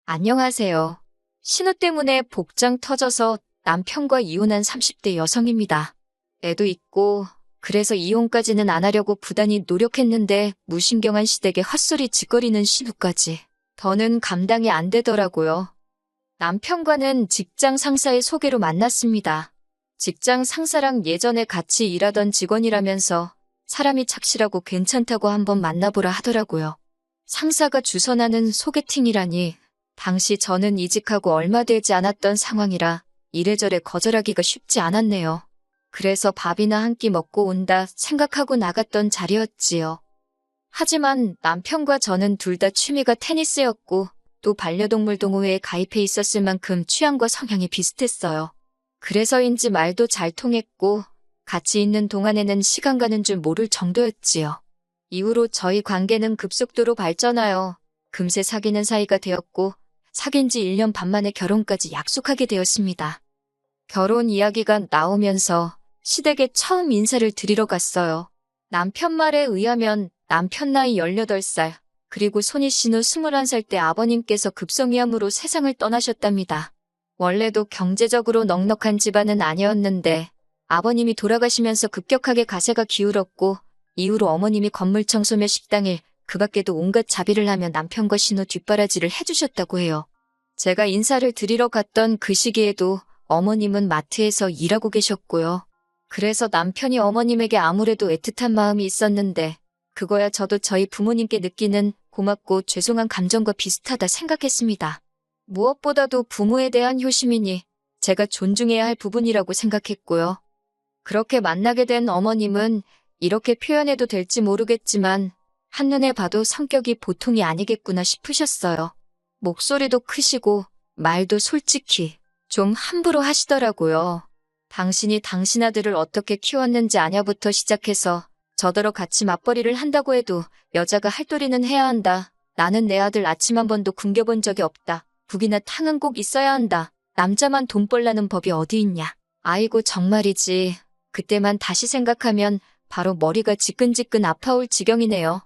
안녕하세요. 신우 때문에 복장 터져서 남편과 이혼한 30대 여성입니다. 애도 있고 그래서 이혼까지는 안 하려고 부단히 노력했는데 무신경한 시댁에 헛소리 짓거리는 신우까지. 더는 감당이 안 되더라고요. 남편과는 직장 상사의 소개로 만났습니다. 직장 상사랑 예전에 같이 일하던 직원이라면서 사람이 착실하고 괜찮다고 한번 만나보라 하더라고요. 상사가 주선하는 소개팅이라니 당시 저는 이직하고 얼마 되지 않았던 상황이라 이래저래 거절하기가 쉽지 않았네요. 그래서 밥이나 한 끼 먹고 온다 생각하고 나갔던 자리였지요. 하지만 남편과 저는 둘 다 취미가 테니스였고 또 반려동물 동호회에 가입해 있었을 만큼 취향과 성향이 비슷했어요. 그래서인지 말도 잘 통했고 같이 있는 동안에는 시간 가는 줄 모를 정도였지요. 이후로 저희 관계는 급속도로 발전하여 금세 사귀는 사이가 되었고 사귄 지 1년 반 만에 결혼까지 약속하게 되었습니다. 결혼 이야기가 나오면서 시댁에 처음 인사를 드리러 갔어요. 남편 말에 의하면 남편 나이 18살, 그리고 손이 신우 21살 때 아버님께서 급성위암으로 세상을 떠나셨답니다. 원래도 경제적으로 넉넉한 집안은 아니었는데 아버님이 돌아가시면서 급격하게 가세가 기울었고 이후로 어머님이 건물 청소며 식당일, 그 밖에도 온갖 자비를 하며 남편과 신우 뒷바라지를 해주셨다고 해요. 제가 인사를 드리러 갔던 그 시기에도 어머님은 마트에서 일하고 계셨고요. 그래서 남편이 어머님에게 아무래도 애틋한 마음이 있었는데 그거야 저도 저희 부모님께 느끼는 고맙고 죄송한 감정과 비슷하다 생각했습니다. 무엇보다도 부모에 대한 효심이니 제가 존중해야 할 부분이라고 생각했고요. 그렇게 만나게 된 어머님은 이렇게 표현해도 될지 모르겠지만 한눈에 봐도 성격이 보통이 아니겠구나 싶으셨어요. 목소리도 크시고 말도 솔직히 좀 함부로 하시더라고요. 당신이 당신 아들을 어떻게 키웠는지 아냐부터 시작해서 저더러 같이 맞벌이를 한다고 해도 여자가 할도리는 해야 한다. 나는 내 아들 아침 한 번도 굶겨본 적이 없다. 국이나 탕은 꼭 있어야 한다. 남자만 돈 벌라는 법이 어디 있냐. 아이고 정말이지. 그때만 다시 생각하면 바로 머리가 지끈지끈 아파올 지경이네요.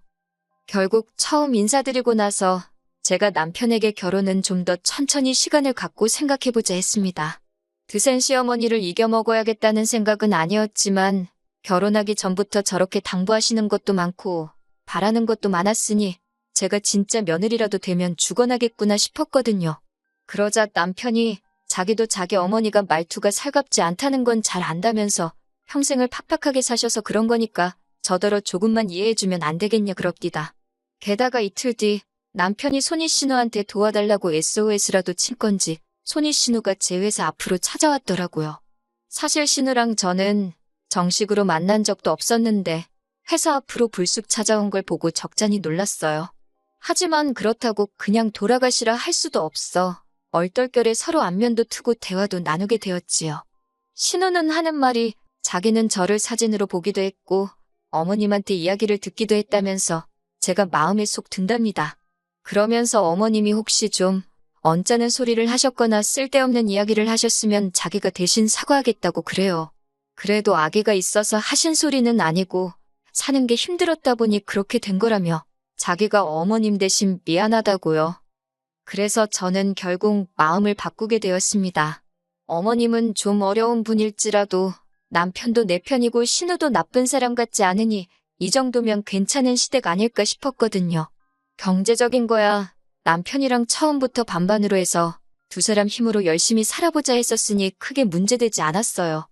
결국 처음 인사드리고 나서 제가 남편에게 결혼은 좀 더 천천히 시간을 갖고 생각해보자 했습니다. 드센 시어머니를 이겨먹어야겠다는 생각은 아니었지만 결혼하기 전부터 저렇게 당부하시는 것도 많고 바라는 것도 많았으니 제가 진짜 며느리라도 되면 죽어나겠구나 싶었거든요. 그러자 남편이 자기도 자기 어머니가 말투가 살갑지 않다는 건 잘 안다면서 평생을 팍팍하게 사셔서 그런 거니까 저더러 조금만 이해해주면 안 되겠냐 그럽디다. 게다가 이틀 뒤 남편이 손희 신우한테 도와달라고 SOS라도 친 건지 손희 신우가 제 회사 앞으로 찾아왔더라고요. 사실 신우랑 저는 정식으로 만난 적도 없었는데 회사 앞으로 불쑥 찾아온 걸 보고 적잖이 놀랐어요. 하지만 그렇다고 그냥 돌아가시라 할 수도 없어 얼떨결에 서로 안면도 트고 대화도 나누게 되었지요. 신우는 하는 말이 자기는 저를 사진으로 보기도 했고 어머님한테 이야기를 듣기도 했다면서 제가 마음에 쏙 든답니다. 그러면서 어머님이 혹시 좀 언짢은 소리를 하셨거나 쓸데없는 이야기를 하셨으면 자기가 대신 사과하겠다고 그래요. 그래도 아기가 있어서 하신 소리는 아니고 사는 게 힘들었다 보니 그렇게 된 거라며 자기가 어머님 대신 미안하다고요. 그래서 저는 결국 마음을 바꾸게 되었습니다. 어머님은 좀 어려운 분일지라도 남편도 내 편이고 신우도 나쁜 사람 같지 않으니 이 정도면 괜찮은 시댁 아닐까 싶었거든요. 경제적인 거야 남편이랑 처음부터 반반으로 해서 두 사람 힘으로 열심히 살아보자 했었으니 크게 문제되지 않았어요.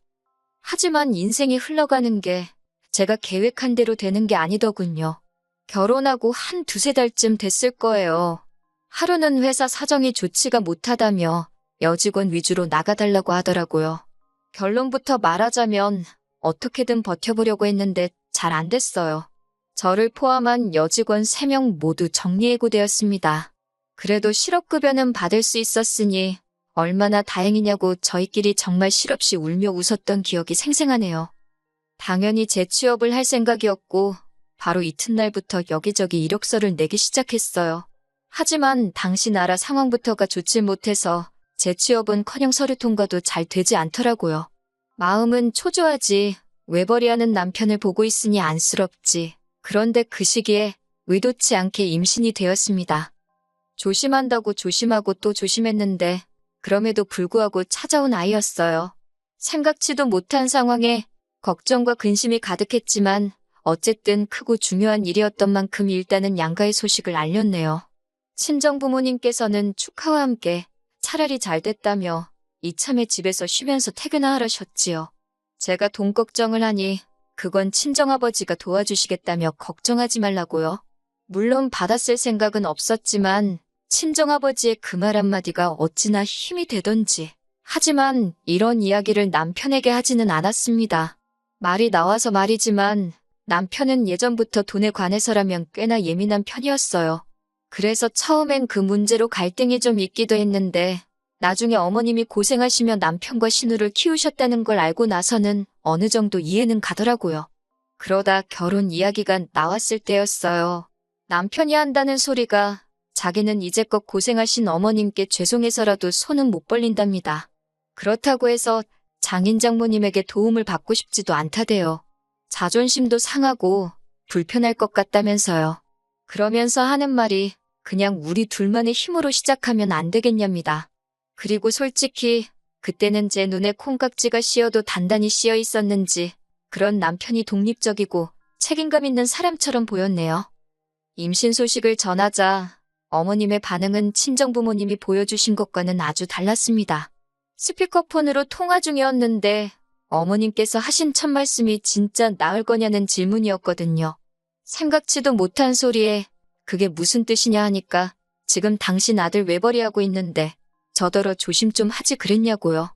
하지만 인생이 흘러가는 게 제가 계획한 대로 되는 게 아니더군요. 결혼하고 한 두세 달쯤 됐을 거예요. 하루는 회사 사정이 좋지가 못하다며 여직원 위주로 나가달라고 하더라고요. 결론부터 말하자면 어떻게든 버텨보려고 했는데 잘 안 됐어요. 저를 포함한 여직원 3명 모두 정리해고되었습니다. 그래도 실업급여는 받을 수 있었으니 얼마나 다행이냐고 저희끼리 정말 실없이 울며 웃었던 기억이 생생하네요. 당연히 재취업을 할 생각이었고 바로 이튿날부터 여기저기 이력서를 내기 시작했어요. 하지만 당시 나라 상황부터가 좋지 못해서 재취업은커녕 서류 통과도 잘 되지 않더라고요. 마음은 초조하지. 외벌이하는 남편을 보고 있으니 안쓰럽지. 그런데 그 시기에 의도치 않게 임신이 되었습니다. 조심한다고 조심하고 또 조심했는데 그럼에도 불구하고 찾아온 아이였어요. 생각지도 못한 상황에 걱정과 근심이 가득했지만 어쨌든 크고 중요한 일이었던 만큼 일단은 양가의 소식을 알렸네요. 친정 부모님께서는 축하와 함께 차라리 잘 됐다며 이참에 집에서 쉬면서 퇴근하 하라셨지요. 제가 돈 걱정을 하니 그건 친정아버지가 도와주시겠다며 걱정하지 말라고요. 물론 받았을 생각은 없었지만 친정아버지의 그 말 한마디가 어찌나 힘이 되던지. 하지만 이런 이야기를 남편에게 하지는 않았습니다. 말이 나와서 말이지만 남편은 예전부터 돈에 관해서라면 꽤나 예민한 편이었어요. 그래서 처음엔 그 문제로 갈등이 좀 있기도 했는데 나중에 어머님이 고생하시며 남편과 신우를 키우셨다는 걸 알고 나서는 어느 정도 이해는 가더라고요. 그러다 결혼 이야기가 나왔을 때였어요. 남편이 한다는 소리가 자기는 이제껏 고생하신 어머님께 죄송해서라도 손은 못 벌린답니다. 그렇다고 해서 장인 장모님에게 도움을 받고 싶지도 않다대요. 자존심도 상하고 불편할 것 같다면서요. 그러면서 하는 말이 그냥 우리 둘만의 힘으로 시작하면 안 되겠냐입니다. 그리고 솔직히 그때는 제 눈에 콩깍지가 씌어도 단단히 씌어 있었는지 그런 남편이 독립적이고 책임감 있는 사람처럼 보였네요. 임신 소식을 전하자 어머님의 반응은 친정부모님이 보여주신 것과는 아주 달랐습니다. 스피커폰으로 통화 중이었는데 어머님께서 하신 첫 말씀이 진짜 나을 거냐는 질문이었거든요. 생각지도 못한 소리에 그게 무슨 뜻이냐 하니까 지금 당신 아들 외벌이하고 있는데 저더러 조심 좀 하지 그랬냐고요.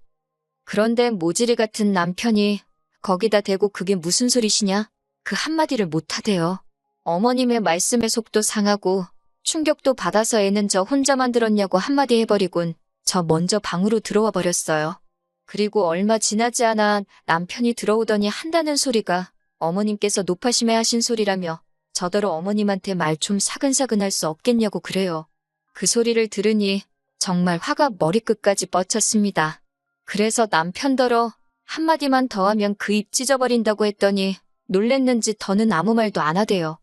그런데 모질이 같은 남편이 거기다 대고 그게 무슨 소리시냐? 그 한마디를 못하대요. 어머님의 말씀에 속도 상하고 충격도 받아서 애는 저 혼자만 들었냐고 한마디 해버리곤 저 먼저 방으로 들어와 버렸어요. 그리고 얼마 지나지 않아 남편이 들어오더니 한다는 소리가 어머님께서 노파심에 하신 소리라며 저더러 어머님한테 말 좀 사근사근 할 수 없겠냐고 그래요. 그 소리를 들으니 정말 화가 머리끝까지 뻗쳤습니다. 그래서 남편더러 한마디만 더 하면 그 입 찢어버린다고 했더니 놀랬는지 더는 아무 말도 안 하대요.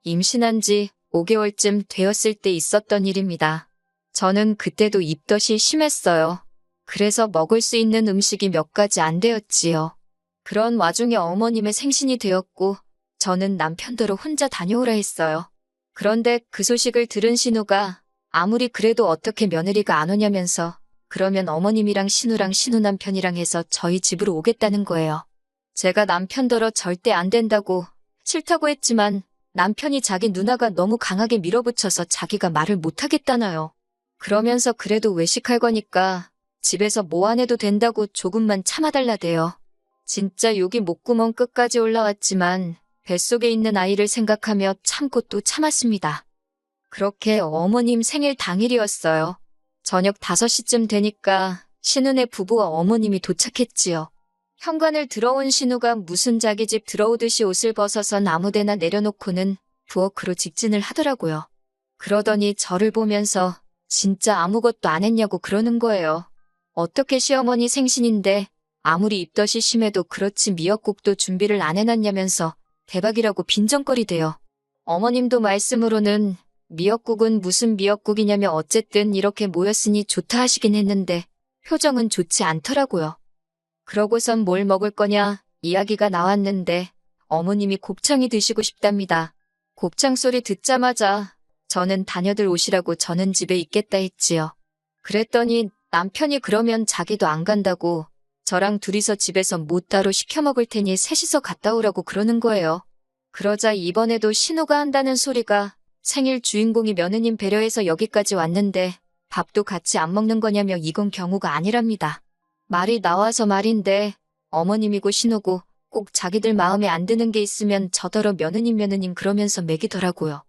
임신한 지 5개월쯤 되었을 때 있었던 일입니다. 저는 그때도 입덧이 심했어요. 그래서 먹을 수 있는 음식이 몇 가지 안 되었지요. 그런 와중에 어머님의 생신이 되었고 저는 남편더러 혼자 다녀오라 했어요. 그런데 그 소식을 들은 신우가 아무리 그래도 어떻게 며느리가 안 오냐면서 그러면 어머님이랑 신우랑 신우 남편이랑 해서 저희 집으로 오겠다는 거예요. 제가 남편더러 절대 안 된다고 싫다고 했지만 남편이 자기 누나가 너무 강하게 밀어붙여서 자기가 말을 못하겠다나요. 그러면서 그래도 외식할 거니까 집에서 뭐 안 해도 된다고 조금만 참아달라대요. 진짜 욕이 목구멍 끝까지 올라왔지만 뱃속에 있는 아이를 생각하며 참고 또 참았습니다. 그렇게 어머님 생일 당일이었어요. 저녁 5시쯤 되니까 신우네 부부와 어머님이 도착했지요. 현관을 들어온 신우가 무슨 자기 집 들어오듯이 옷을 벗어서 아무데나 내려놓고는 부엌으로 직진을 하더라고요. 그러더니 저를 보면서 진짜 아무것도 안 했냐고 그러는 거예요. 어떻게 시어머니 생신인데 아무리 입덧이 심해도 그렇지 미역국도 준비를 안 해놨냐면서 대박이라고 빈정거리대요. 어머님도 말씀으로는 미역국은 무슨 미역국이냐며 어쨌든 이렇게 모였으니 좋다 하시긴 했는데 표정은 좋지 않더라고요. 그러고선 뭘 먹을 거냐 이야기가 나왔는데 어머님이 곱창이 드시고 싶답니다. 곱창 소리 듣자마자 저는 다녀들 오시라고 저는 집에 있겠다 했지요. 그랬더니 남편이 그러면 자기도 안 간다고 저랑 둘이서 집에서 뭐 따로 시켜 먹을 테니 셋이서 갔다 오라고 그러는 거예요. 그러자 이번에도 신우가 한다는 소리가 생일 주인공이 며느님 배려해서 여기까지 왔는데 밥도 같이 안 먹는 거냐며 이건 경우가 아니랍니다. 말이 나와서 말인데 어머님이고 신우고 꼭 자기들 마음에 안 드는 게 있으면 저더러 며느님 그러면서 매기더라고요.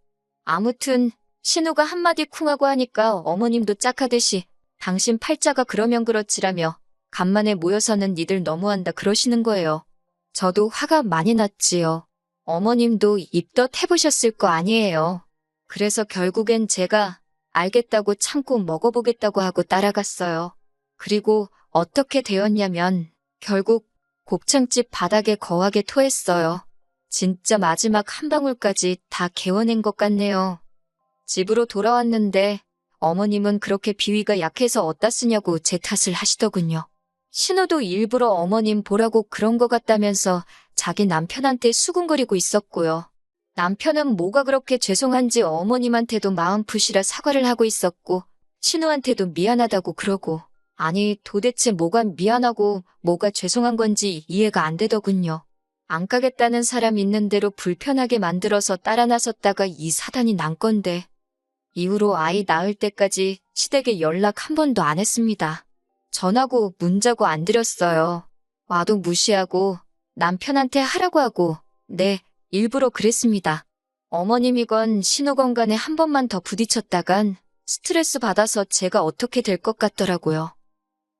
아무튼 신우가 한마디 쿵하고 하니까 어머님도 짝하듯이 당신 팔자가 그러면 그렇지라며 간만에 모여서는 니들 너무한다 그러시는 거예요. 저도 화가 많이 났지요. 어머님도 입덧 해보셨을 거 아니에요. 그래서 결국엔 제가 알겠다고 참고 먹어보겠다고 하고 따라갔어요. 그리고 어떻게 되었냐면 결국 곱창집 바닥에 거하게 토했어요. 진짜 마지막 한 방울까지 다 개워낸 것 같네요. 집으로 돌아왔는데 어머님은 그렇게 비위가 약해서 어디다 쓰냐고 제 탓을 하시더군요. 신우도 일부러 어머님 보라고 그런 것 같다면서 자기 남편한테 수군거리고 있었고요. 남편은 뭐가 그렇게 죄송한지 어머님한테도 마음 푸시라 사과를 하고 있었고 신우한테도 미안하다고 그러고 아니 도대체 뭐가 미안하고 뭐가 죄송한 건지 이해가 안 되더군요. 안 가겠다는 사람 있는 대로 불편하게 만들어서 따라 나섰다가 이 사단이 난 건데 이후로 아이 낳을 때까지 시댁에 연락 한 번도 안 했습니다. 전화고 문자고 안 드렸어요. 와도 무시하고 남편한테 하라고 하고 네, 일부러 그랬습니다. 어머님이건 신우건 간에 한 번만 더 부딪혔다간 스트레스 받아서 제가 어떻게 될 것 같더라고요.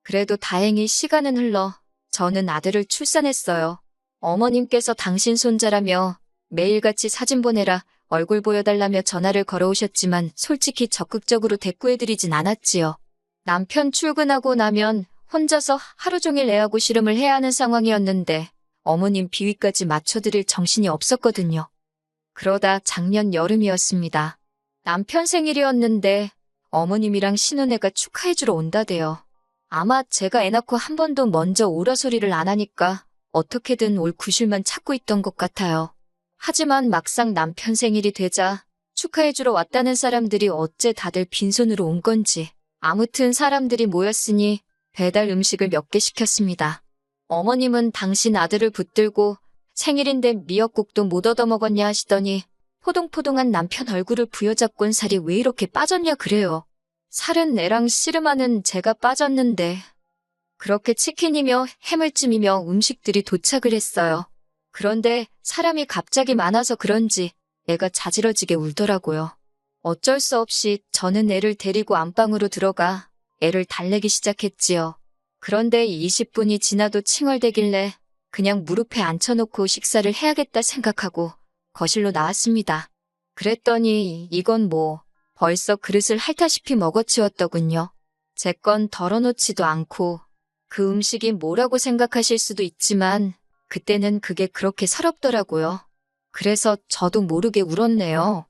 그래도 다행히 시간은 흘러 저는 아들을 출산했어요. 어머님께서 당신 손자라며 매일같이 사진 보내라 얼굴 보여달라며 전화를 걸어오셨지만 솔직히 적극적으로 대꾸해드리진 않았지요. 남편 출근하고 나면 혼자서 하루 종일 애하고 씨름을 해야 하는 상황이었는데 어머님 비위까지 맞춰드릴 정신이 없었거든요. 그러다 작년 여름이었습니다. 남편 생일이었는데 어머님이랑 신혼애가 축하해주러 온다대요. 아마 제가 애 낳고 한 번도 먼저 오라 소리를 안 하니까 어떻게든 올 구실만 찾고 있던 것 같아요. 하지만 막상 남편 생일이 되자 축하해주러 왔다는 사람들이 어째 다들 빈손으로 온 건지 아무튼 사람들이 모였으니 배달 음식을 몇 개 시켰습니다. 어머님은 당신 아들을 붙들고 생일인데 미역국도 못 얻어먹었냐 하시더니 포동포동한 남편 얼굴을 부여잡곤 살이 왜 이렇게 빠졌냐 그래요. 살은 애랑 씨름하는 제가 빠졌는데 그렇게 치킨이며 해물찜이며 음식들이 도착을 했어요. 그런데 사람이 갑자기 많아서 그런지 애가 자지러지게 울더라고요. 어쩔 수 없이 저는 애를 데리고 안방으로 들어가 애를 달래기 시작했지요. 그런데 20분이 지나도 칭얼대길래 그냥 무릎에 앉혀놓고 식사를 해야겠다 생각하고 거실로 나왔습니다. 그랬더니 이건 뭐 벌써 그릇을 핥다시피 먹어치웠더군요. 제 건 덜어놓지도 않고 그 음식이 뭐라고 생각하실 수도 있지만 그때는 그게 그렇게 서럽더라고요. 그래서 저도 모르게 울었네요.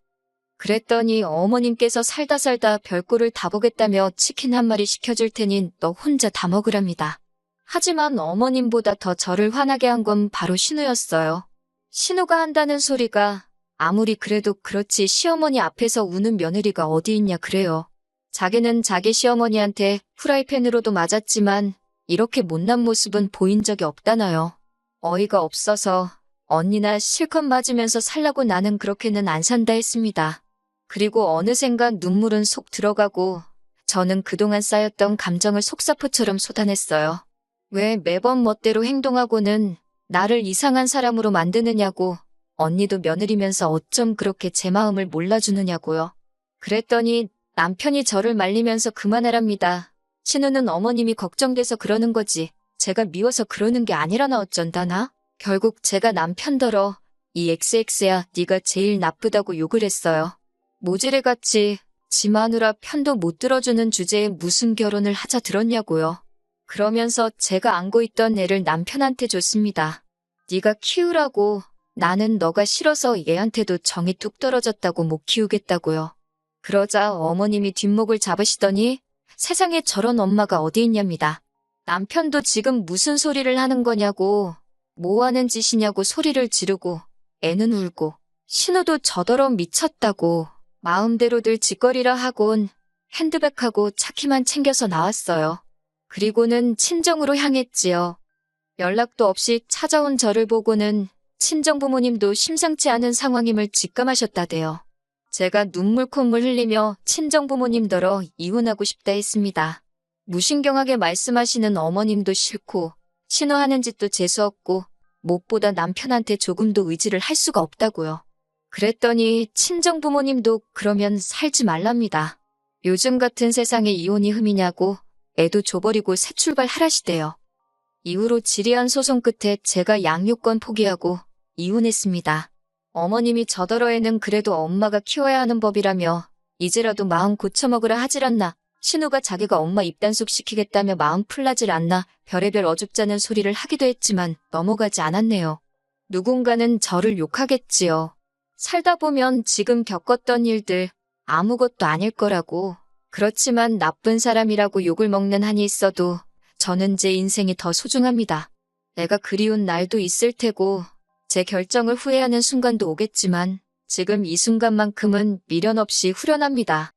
그랬더니 어머님께서 살다 살다 별꼴을 다 보겠다며 치킨 한 마리 시켜줄 테니 너 혼자 다 먹으랍니다. 하지만 어머님보다 더 저를 화나게 한 건 바로 신우였어요. 신우가 한다는 소리가 아무리 그래도 그렇지 시어머니 앞에서 우는 며느리가 어디 있냐 그래요. 자기는 자기 시어머니한테 프라이팬으로도 맞았지만 이렇게 못난 모습은 보인 적이 없다나요. 어이가 없어서 언니나 실컷 맞으면서 살라고 나는 그렇게는 안 산다 했습니다. 그리고 어느샌가 눈물은 속 들어가고 저는 그동안 쌓였던 감정을 속사포처럼 쏟아냈어요. 왜 매번 멋대로 행동하고는 나를 이상한 사람으로 만드느냐고 언니도 며느리면서 어쩜 그렇게 제 마음을 몰라주느냐고요. 그랬더니 남편이 저를 말리면서 그만하랍니다. 신우는 어머님이 걱정돼서 그러는 거지 제가 미워서 그러는 게 아니라나 어쩐다나? 결국 제가 남편더러 이 XX야 네가 제일 나쁘다고 욕을 했어요. 모지레같이 지 마누라 편도 못 들어주는 주제에 무슨 결혼을 하자 들었냐고요. 그러면서 제가 안고 있던 애를 남편한테 줬습니다. 네가 키우라고 나는 너가 싫어서 얘한테도 정이 뚝 떨어졌다고 못 키우겠다고요. 그러자 어머님이 뒷목을 잡으시더니 세상에 저런 엄마가 어디 있냐입니다. 남편도 지금 무슨 소리를 하는 거냐고 뭐 하는 짓이냐고 소리를 지르고 애는 울고 신우도 저더러 미쳤다고 마음대로들 짓거리라 하곤 핸드백하고 차키만 챙겨서 나왔어요. 그리고는 친정으로 향했지요. 연락도 없이 찾아온 저를 보고는 친정 부모님도 심상치 않은 상황임을 직감하셨다대요. 제가 눈물 콧물 흘리며 친정 부모님더러 이혼하고 싶다 했습니다. 무신경하게 말씀하시는 어머님도 싫고 신우하는 짓도 재수없고 무엇보다 남편한테 조금도 의지를 할 수가 없다고요. 그랬더니 친정 부모님도 그러면 살지 말랍니다. 요즘 같은 세상에 이혼이 흠이냐고 애도 줘버리고 새 출발하라시대요. 이후로 지리한 소송 끝에 제가 양육권 포기하고 이혼했습니다. 어머님이 저더러 애는 그래도 엄마가 키워야 하는 법이라며 이제라도 마음 고쳐먹으라 하질 않나 신우가 자기가 엄마 입단속 시키겠다며 마음 풀나질 않나 별의별 어줍잖은 소리를 하기도 했지만 넘어가지 않았네요. 누군가는 저를 욕하겠지요. 살다 보면 지금 겪었던 일들 아무것도 아닐 거라고 그렇지만 나쁜 사람이라고 욕을 먹는 한이 있어도 저는 제 인생이 더 소중합니다. 애가 그리운 날도 있을 테고 제 결정을 후회하는 순간도 오겠지만 지금 이 순간만큼은 미련 없이 후련합니다.